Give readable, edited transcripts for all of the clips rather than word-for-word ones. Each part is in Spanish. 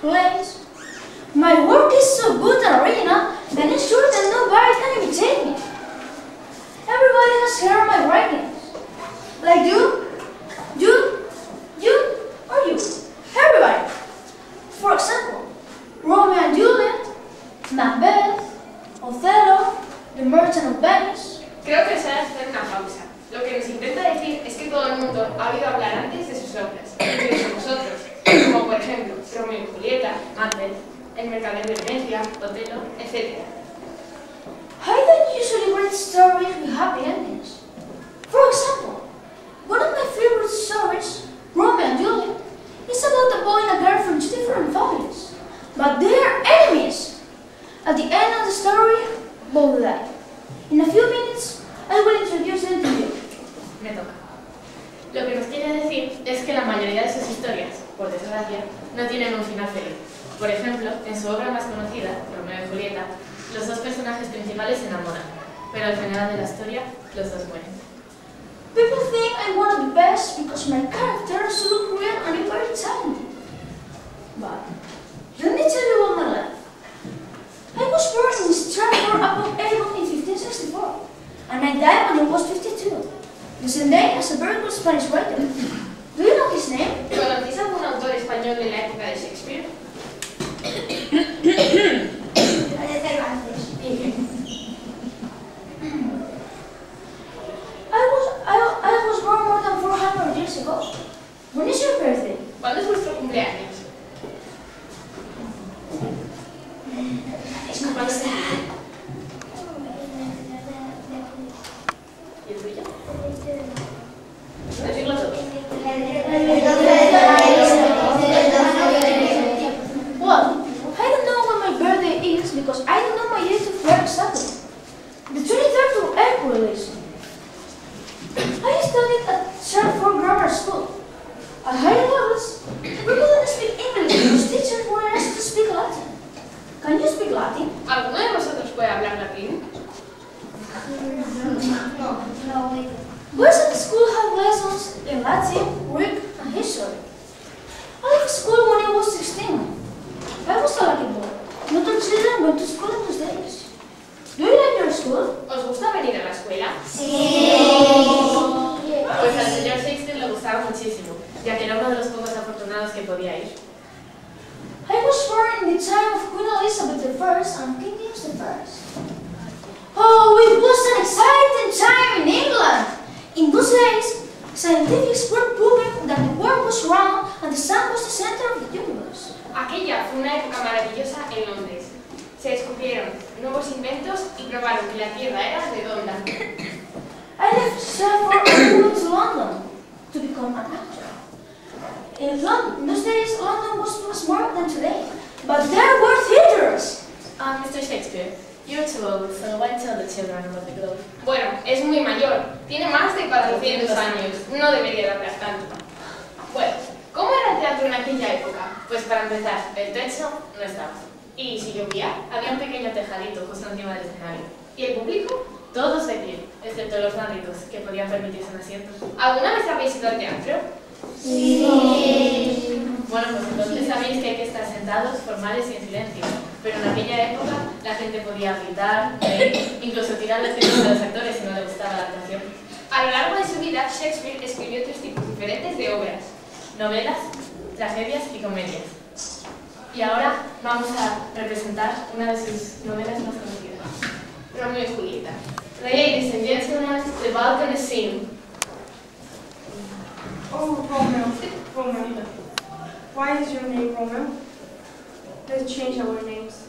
place. My work is so good and original that I'm sure that nobody can imitate me. Everybody has heard my writings. Like you, or you. Everybody. For example, Romeo and Juliet, Macbeth, Othello, The Merchant of Venice. Creo que es hora de hacer una pausa. Lo que nos intenta decir es que todo el mundo ha oído hablar antes de sus obras, incluso nosotros, como por ejemplo Romeo y Julieta, Macbeth, El Mercader de Venecia, Otelo, etc. I don't usually read stories with happy endings. For example, one of my favorite stories, Romeo and Juliet, is about a boy and a girl from two different families, but they are enemies. At the end of the story, both die. In a few minutes, I will introduce them to you. Me toca. Lo que nos quiere decir es que la mayoría de sus historias, por desgracia, no tienen un final feliz. Por ejemplo, en su obra más conocida, Romeo y Julieta, los dos personajes principales se enamoran, pero al final de la historia, los dos mueren. People think I'm one of the best because my characters look real and I'm very talented. But let me tell you about my life. I was born in Stratford upon Avon in 1564, and I died when I was 52. The same day as a very good Spanish writer. Do you know his name? ¿Conocéis algún autor español de la época de Shakespeare? I was born more than 400 years ago. When is your birthday? ¿Cuándo es vuestro cumpleaños? ¿Y el tuyo? Decirlo todo. Well, I don't know when my birthday is because I don't know my date of birth exactly. The 23rd of April is. I studied at Stratford Grammar School. At higher levels, we couldn't speak English because teachers were asked to speak Latin. Can you speak Latin? ¿Alguno de vosotros puede hablar latín? No. Boys at the school had lessons in Latin, Greek, and history. I left school when I was 16. I was a lucky boy. Not all children went to school in those days. Do you like your school? ¿Os gusta venir a la escuela? Sí. Pues al señor Shakespeare le gustaba muchísimo, ya que era uno de los pocos afortunados que podía ir. I was born in the time of Queen Elizabeth I and King James I. Oh, it was an exciting time in England! In those days, scientists were proving that the world was round and the sun was the center of the universe. Aquella fue una época maravillosa en Londres. Se descubrieron nuevos inventos y probaron que la Tierra era redonda. I left Stratford and moved to London to become an actor. In those days, London was more than today, but there were theaters. Mr. Shakespeare, you're too old, so why tell the children about the globe? Bueno, es muy mayor. Tiene más de 400 años. No debería hablar tanto. Bueno, ¿cómo era el teatro en aquella época? Pues para empezar, el techo no estaba. Y si llovía, había un pequeño tejadito justo encima del escenario. ¿Y el público? Todos de pie, excepto los más ricos, que podían permitirse un asiento. ¿Alguna vez habéis ido al teatro? Sí. Bueno, pues entonces sabéis que hay que estar sentados, formales y en silencio. Pero en aquella época la gente podía gritar, reír, incluso tirar los tiros de los actores si no les gustaba la actuación. A lo largo de su vida, Shakespeare escribió 3 tipos diferentes de obras: novelas, tragedias y comedias. Y ahora vamos a representar una de sus novelas más conocidas, Romeo y Julieta. Ladies and gentlemen, the balcony scene. Oh, Romeo. Why is your name Romeo? Let's change our names.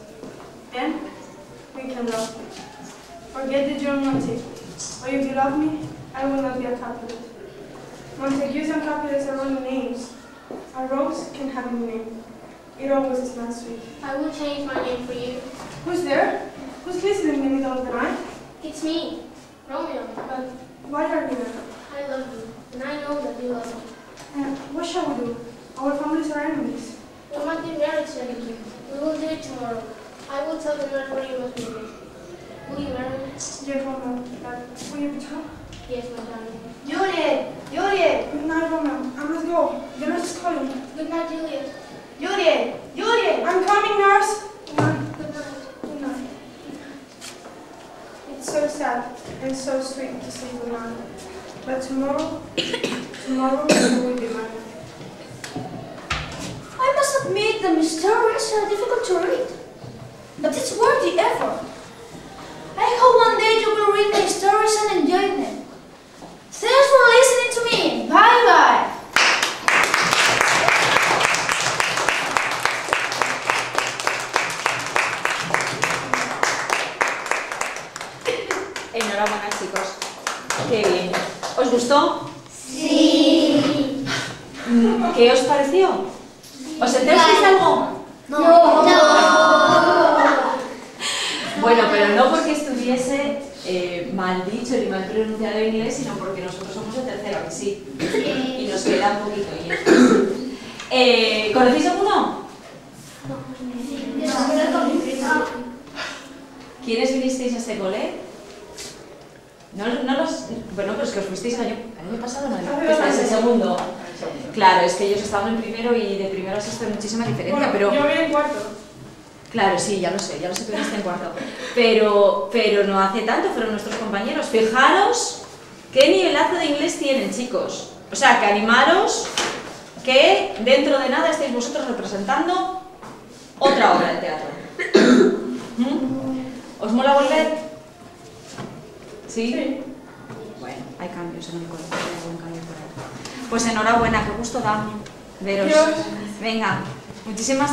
Then we can love. Forget the German Montague. Or if you love me, I will not be a Capulet. Montagues and Capulets are only names. A rose can have a name. It always smells sweet. I will change my name for you. Who's there? Who's listening in the middle of the night? It's me, Romeo. But why are you there? I love you, and I know that you love me. What shall we do? Our families are enemies. We might get married soon. We will do it tomorrow. I will tell the man where you must meet me. Will you marry me? Yes, Romeo. But will you be true? Yes, my darling. Juliet! Juliet! Good night, Romeo. I must go. The nurse is calling. Good night, Juliet. Juliet! Juliet! Tomorrow you will be mine. I must admit the stories are difficult to read, but it's worth the effort. I hope one day you will read my stories and enjoy them. Thanks for listening to me. Bye bye. Enhorabuena, chicos. Qué bien. ¿Os gustó? Sí. ¿Qué os pareció? ¿Os enterasteis algo? No. Bueno, pero no porque estuviese mal dicho ni mal pronunciado en inglés, sino porque nosotros somos de tercero, que sí. Y nos queda un poquito. ¿Conocéis alguno? ¿Quiénes vinisteis a este cole? Bueno, pues que os fuisteis el año pasado, no, estáis en segundo. Claro, es que ellos estaban en primero y de primero a sexto hay muchísima diferencia, Bueno, pero... yo vine en cuarto. Claro, sí, ya lo sé que viniste en cuarto. Pero no hace tanto, fueron nuestros compañeros. Fijaros qué nivelazo de inglés tienen, chicos. O sea, que animaros que dentro de nada estáis vosotros representando otra obra de teatro. ¿Os mola volver? ¿Sí? Sí. Bueno, hay cambios en el colegio, hay algún cambio por ahí. Pues enhorabuena, qué gusto da veros. Dios. Venga, muchísimas